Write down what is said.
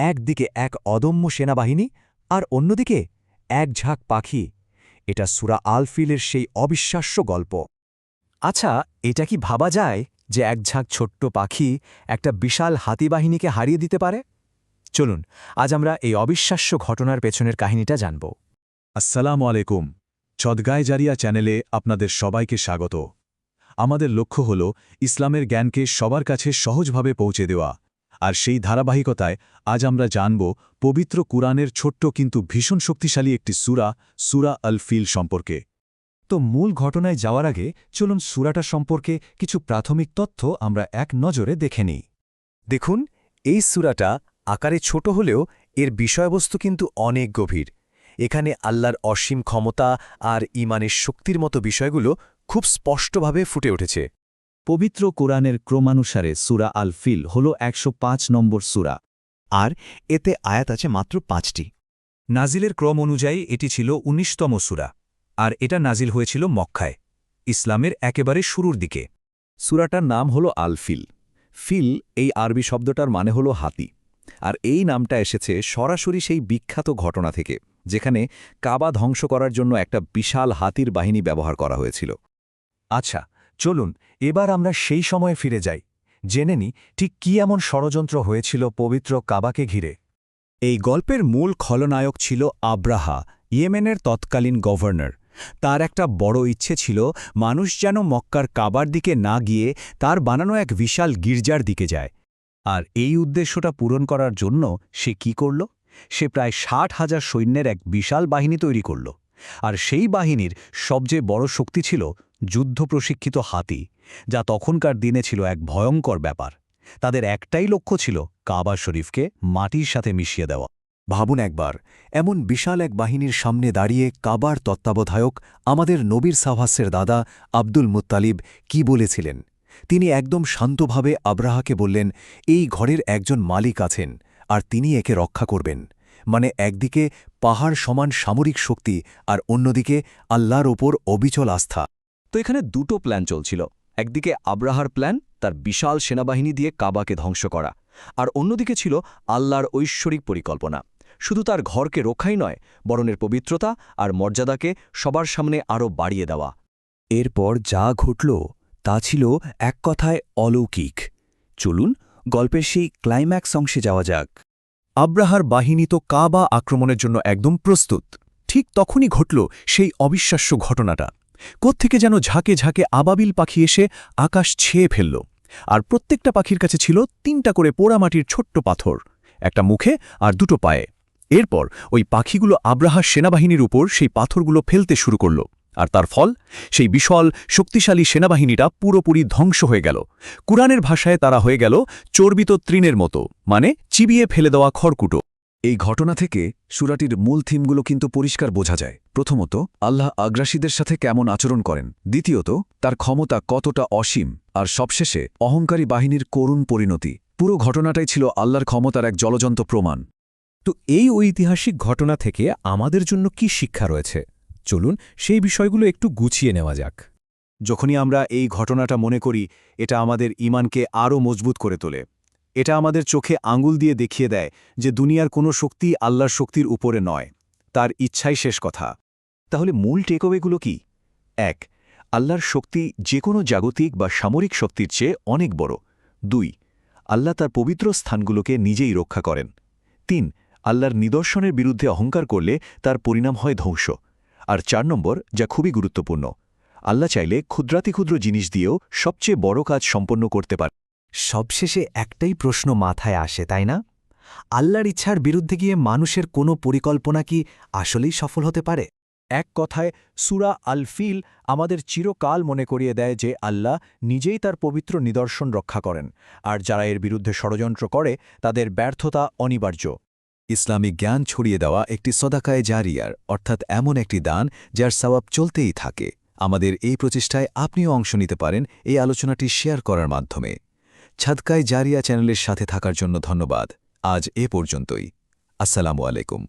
একদিকে এক অদম্য সেনাবাহিনী আর অন্যদিকে এক ঝাঁক পাখি। এটা সূরা আল ফিলের সেই অবিশ্বাস্য গল্প। আচ্ছা, এটা কি ভাবা যায় যে এক ঝাঁক ছোট্ট পাখি একটা বিশাল হাতিবাহিনীকে হারিয়ে দিতে পারে? চলুন আজ আমরা এই অবিশ্বাস্য ঘটনার পেছনের কাহিনীটা জানব। আসসালামু আলাইকুম। চদগায় জারিয়া চ্যানেলে আপনাদের সবাইকে স্বাগত। আমাদের লক্ষ্য হল ইসলামের জ্ঞানকে সবার কাছে সহজভাবে পৌঁছে দেওয়া, আর সেই ধারাবাহিকতায় আজ আমরা জানব পবিত্র কুরআনের ছোট্ট কিন্তু ভীষণ শক্তিশালী একটি সূরা আল ফিল সম্পর্কে। তো মূল ঘটনায় যাওয়ার আগে চলুন সূরাটা সম্পর্কে কিছু প্রাথমিক তথ্য আমরা এক নজরে দেখে নিই। দেখুন, এই সূরাটা আকারে ছোট হলেও এর বিষয়বস্তু কিন্তু অনেক গভীর। এখানে আল্লাহর অসীম ক্ষমতা আর ঈমানের শক্তির মতো বিষয়গুলো খুব স্পষ্টভাবে ফুটে উঠেছে। পবিত্র কোরআনের ক্রমানুসারে সূরা আল ফিল হল ১০৫ নম্বর সূরা, আর এতে আয়াত আছে মাত্র ৫টি। নাজিলের ক্রম অনুযায়ী এটি ছিল ১৯তম সূরা, আর এটা নাজিল হয়েছিল মক্কায়, ইসলামের একেবারে শুরুর দিকে। সূরাটার নাম হল আল ফিল। ফিল এই আরবি শব্দটার মানে হল হাতি, আর এই নামটা এসেছে সরাসরি সেই বিখ্যাত ঘটনা থেকে যেখানে কাবা ধ্বংস করার জন্য একটা বিশাল হাতির বাহিনী ব্যবহার করা হয়েছিল। আচ্ছা, চলুন এবার আমরা সেই সময়ে ফিরে যাই, জেনে নিই ঠিক কী এমন ষড়যন্ত্র হয়েছিল পবিত্র কাবাকে ঘিরে। এই গল্পের মূল খলনায়ক ছিল আব্রাহা, ইয়েমেনের তৎকালীন গভর্নর। তার একটা বড় ইচ্ছে ছিল মানুষ যেন মক্কার কাবার দিকে না গিয়ে তার বানানো এক বিশাল গির্জার দিকে যায়। আর এই উদ্দেশ্যটা পূরণ করার জন্য সে কি করল? সে প্রায় ৬০,০০০ সৈন্যের এক বিশাল বাহিনী তৈরি করল। আর সেই বাহিনীর সবচেয়ে বড় শক্তি ছিল যুদ্ধ প্রশিক্ষিত হাতি, যা তখনকার দিনে ছিল এক ভয়ঙ্কর ব্যাপার। তাদের একটাই লক্ষ্য ছিল কাবা শরীফকে মাটির সাথে মিশিয়ে দেওয়া। ভাবুন একবার, এমন বিশাল এক বাহিনীর সামনে দাঁড়িয়ে কাবার তত্ত্বাবধায়ক আমাদের নবীর সাহাবাসের দাদা আব্দুল মুত্তালিব কি বলেছিলেন। তিনি একদম শান্তভাবে আব্রাহাকে বললেন, এই ঘরের একজন মালিক আছেন আর তিনি একে রক্ষা করবেন। মানে একদিকে পাহাড় সমান সামরিক শক্তি আর অন্যদিকে আল্লাহর ওপর অবিচল আস্থা। তো এখানে দুটো প্ল্যান চলছিল। একদিকে আব্রাহার প্ল্যান, তার বিশাল সেনাবাহিনী দিয়ে কাবাকে ধ্বংস করা, আর অন্যদিকে ছিল আল্লাহর ঐশ্বরিক পরিকল্পনা। শুধু তার ঘরকে রক্ষাই নয়, বরণের পবিত্রতা আর মর্যাদাকে সবার সামনে আরও বাড়িয়ে দেওয়া। এরপর যা ঘটল তা ছিল এক কথায় অলৌকিক। চলুন গল্পের সেই ক্লাইম্যাক্স অংশে যাওয়া যাক। আব্রাহার বাহিনী তো কাবা আক্রমণের জন্য একদম প্রস্তুত। ঠিক তখনই ঘটল সেই অবিশ্বাস্য ঘটনাটা। কোত্থেকে যেন ঝাঁকে ঝাঁকে আবাবিল পাখি এসে আকাশ ছেয়ে ফেলল, আর প্রত্যেকটা পাখির কাছে ছিল ৩টা করে পোড়ামাটির ছোট্ট পাথর, একটা মুখে আর 2টো পায়ে। এরপর ওই পাখিগুলো আব্রাহার সেনাবাহিনীর উপর সেই পাথরগুলো ফেলতে শুরু করল, আর তার ফল সেই বিশাল শক্তিশালী সেনাবাহিনীটা পুরোপুরি ধ্বংস হয়ে গেল। কুরআনের ভাষায় তারা হয়ে গেল চর্বিত তৃণের মতো, মানে চিবিয়ে ফেলে দেওয়া খড়কুটো। এই ঘটনা থেকে সূরাটির মূল থিমগুলো কিন্তু পরিষ্কার বোঝা যায়। প্রথমত, আল্লাহ আগ্রাসীদের সাথে কেমন আচরণ করেন। দ্বিতীয়ত, তার ক্ষমতা কতটা অসীম। আর সবশেষে অহংকারী বাহিনীর করুণ পরিণতি। পুরো ঘটনাটাই ছিল আল্লাহর ক্ষমতার এক জ্বলজ্বন্ত প্রমাণ। তো এই ঐতিহাসিক ঘটনা থেকে আমাদের জন্য কি শিক্ষা রয়েছে? চলুন সেই বিষয়গুলো একটু গুছিয়ে নেওয়া যাক। যখনই আমরা এই ঘটনাটা মনে করি, এটা আমাদের ঈমানকে আরও মজবুত করে তোলে। এটা আমাদের চোখে আঙুল দিয়ে দেখিয়ে দেয় যে দুনিয়ার কোনো শক্তি আল্লাহর শক্তির উপরে নয়, তার ইচ্ছাই শেষ কথা। তাহলে মূল টেকওয়েগুলো কি? ১. আল্লাহর শক্তি যে কোনো জাগতিক বা সামরিক শক্তির চেয়ে অনেক বড়। ২. আল্লাহ তার পবিত্র স্থানগুলোকে নিজেই রক্ষা করেন। ৩. আল্লাহর নিদর্শনের বিরুদ্ধে অহংকার করলে তার পরিণাম হয় ধ্বংস। আর ৪ নম্বর, যা খুবই গুরুত্বপূর্ণ, আল্লাহ চাইলে ক্ষুদ্রাতিক্ষুদ্র জিনিস দিয়েও সবচেয়ে বড় কাজ সম্পন্ন করতে পারে। সবশেষে একটাই প্রশ্ন মাথায় আসে, তাই না? আল্লাহর ইচ্ছার বিরুদ্ধে গিয়ে মানুষের কোনো পরিকল্পনা কি আসলেই সফল হতে পারে? এক কথায় সূরা আল ফিল আমাদের চিরকাল মনে করিয়ে দেয় যে আল্লাহ নিজেই তার পবিত্র নিদর্শন রক্ষা করেন, আর যারা এর বিরুদ্ধে ষড়যন্ত্র করে তাদের ব্যর্থতা অনিবার্য। ইসলামিক জ্ঞান ছড়িয়ে দেওয়া একটি সদাকায়ে জারিয়ার, অর্থাৎ এমন একটি দান যার সওয়াব চলতেই থাকে। আমাদের এই প্রচেষ্টায় আপনিও অংশ নিতে পারেন এই আলোচনাটি শেয়ার করার মাধ্যমে। ছাদকায়ে জারিয়া চ্যানেলের সাথে থাকার জন্য ধন্যবাদ। আজ এ পর্যন্তই। আসসালামু আলাইকুম।